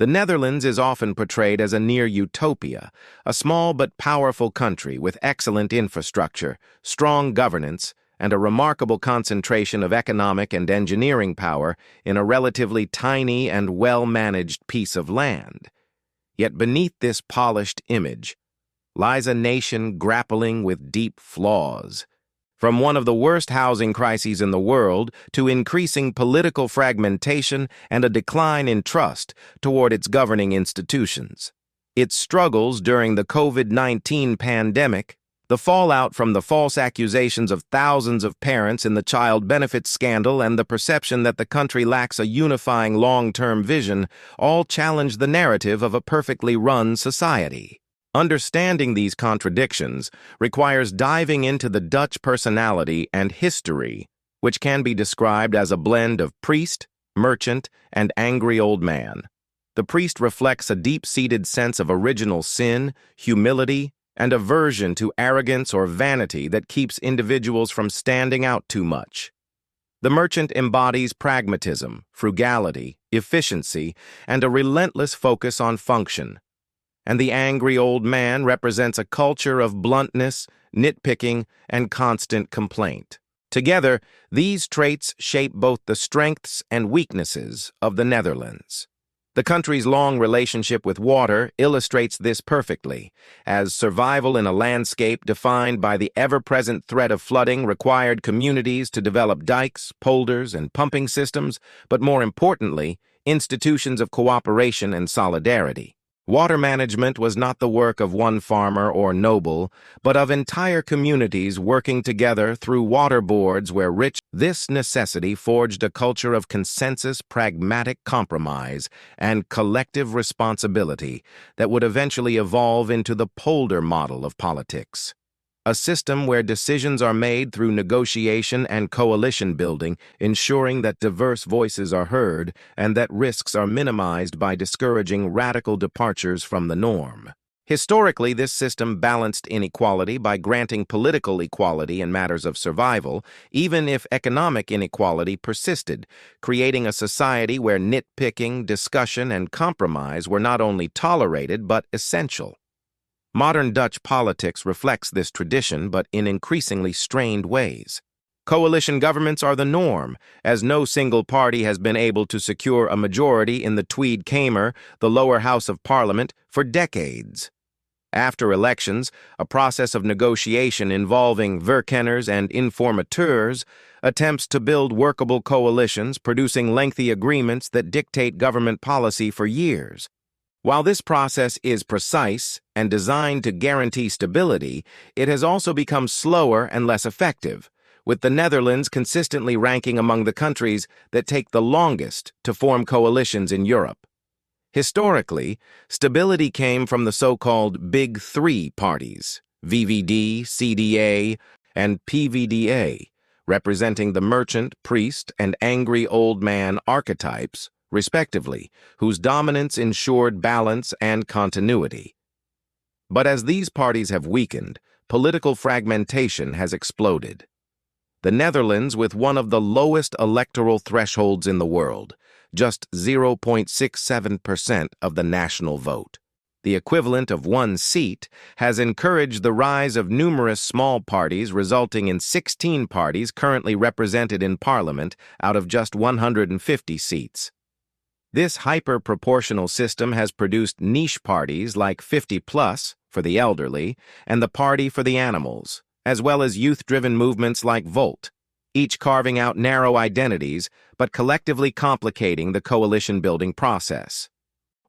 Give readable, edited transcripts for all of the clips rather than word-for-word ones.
The Netherlands is often portrayed as a near utopia, a small but powerful country with excellent infrastructure, strong governance, and a remarkable concentration of economic and engineering power in a relatively tiny and well-managed piece of land. Yet beneath this polished image lies a nation grappling with deep flaws. From one of the worst housing crises in the world to increasing political fragmentation and a decline in trust toward its governing institutions. Its struggles during the COVID-19 pandemic, the fallout from the false accusations of thousands of parents in the child benefits scandal, and the perception that the country lacks a unifying long-term vision all challenge the narrative of a perfectly run society. Understanding these contradictions requires diving into the Dutch personality and history, which can be described as a blend of priest, merchant, and angry old man. The priest reflects a deep-seated sense of original sin, humility, and aversion to arrogance or vanity that keeps individuals from standing out too much. The merchant embodies pragmatism, frugality, efficiency, and a relentless focus on function. And the angry old man represents a culture of bluntness, nitpicking, and constant complaint. Together, these traits shape both the strengths and weaknesses of the Netherlands. The country's long relationship with water illustrates this perfectly, as survival in a landscape defined by the ever-present threat of flooding required communities to develop dikes, polders, and pumping systems, but more importantly, institutions of cooperation and solidarity. Water management was not the work of one farmer or noble, but of entire communities working together through water boards where this necessity forged a culture of consensus, pragmatic compromise, and collective responsibility that would eventually evolve into the polder model of politics. A system where decisions are made through negotiation and coalition building, ensuring that diverse voices are heard and that risks are minimized by discouraging radical departures from the norm. Historically, this system balanced inequality by granting political equality in matters of survival, even if economic inequality persisted, creating a society where nitpicking, discussion, and compromise were not only tolerated but essential. Modern Dutch politics reflects this tradition, but in increasingly strained ways. Coalition governments are the norm, as no single party has been able to secure a majority in the Tweede Kamer, the lower house of parliament, for decades. After elections, a process of negotiation involving verkenners and informateurs attempts to build workable coalitions, producing lengthy agreements that dictate government policy for years. While this process is precise and designed to guarantee stability, it has also become slower and less effective, with the Netherlands consistently ranking among the countries that take the longest to form coalitions in Europe. Historically, stability came from the so-called Big Three parties, VVD, CDA, and PVDA, representing the merchant, priest, and angry old man archetypes, respectively, whose dominance ensured balance and continuity. But as these parties have weakened, political fragmentation has exploded. The Netherlands, with one of the lowest electoral thresholds in the world, just 0.67% of the national vote, the equivalent of one seat, has encouraged the rise of numerous small parties, resulting in 16 parties currently represented in Parliament out of just 150 seats. This hyper-proportional system has produced niche parties like 50+ for the elderly and the Party for the Animals, as well as youth-driven movements like Volt, each carving out narrow identities but collectively complicating the coalition-building process.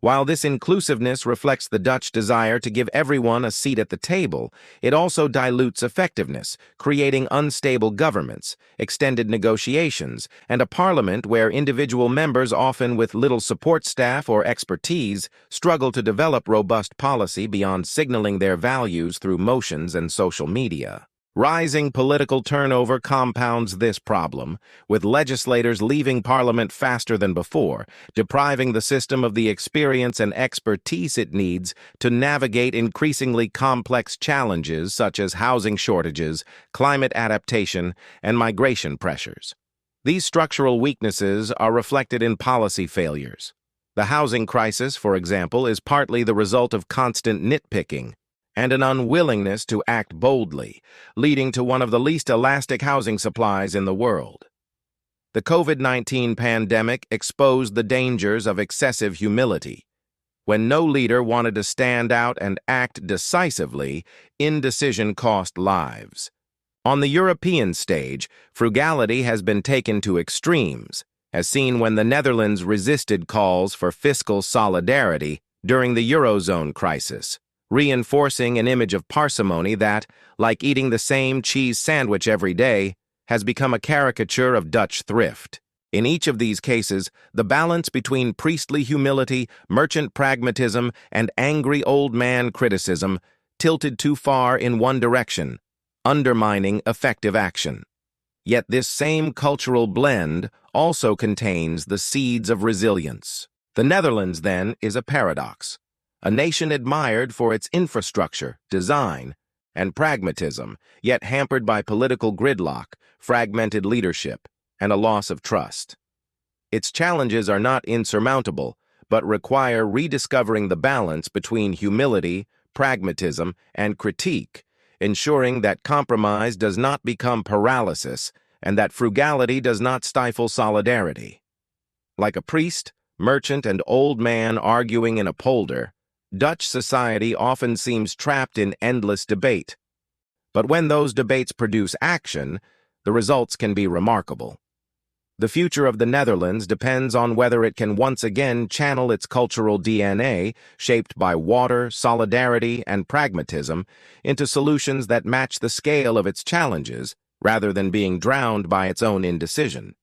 While this inclusiveness reflects the Dutch desire to give everyone a seat at the table, it also dilutes effectiveness, creating unstable governments, extended negotiations, and a parliament where individual members, often with little support staff or expertise, struggle to develop robust policy beyond signaling their values through motions and social media. Rising political turnover compounds this problem, with legislators leaving Parliament faster than before, depriving the system of the experience and expertise it needs to navigate increasingly complex challenges such as housing shortages, climate adaptation, and migration pressures. These structural weaknesses are reflected in policy failures. The housing crisis, for example, is partly the result of constant nitpicking and an unwillingness to act boldly, leading to one of the least elastic housing supplies in the world. The COVID-19 pandemic exposed the dangers of excessive humility. When no leader wanted to stand out and act decisively, indecision cost lives. On the European stage, frugality has been taken to extremes, as seen when the Netherlands resisted calls for fiscal solidarity during the Eurozone crisis, reinforcing an image of parsimony that, like eating the same cheese sandwich every day, has become a caricature of Dutch thrift. In each of these cases, the balance between priestly humility, merchant pragmatism, and angry old man criticism tilted too far in one direction, undermining effective action. Yet this same cultural blend also contains the seeds of resilience. The Netherlands, then, is a paradox, a nation admired for its infrastructure, design, and pragmatism, yet hampered by political gridlock, fragmented leadership, and a loss of trust. Its challenges are not insurmountable, but require rediscovering the balance between humility, pragmatism, and critique, ensuring that compromise does not become paralysis and that frugality does not stifle solidarity. Like a priest, merchant, and old man arguing in a polder, Dutch society often seems trapped in endless debate. But when those debates produce action, the results can be remarkable. The future of the Netherlands depends on whether it can once again channel its cultural DNA, shaped by water, solidarity, and pragmatism, into solutions that match the scale of its challenges, rather than being drowned by its own indecision.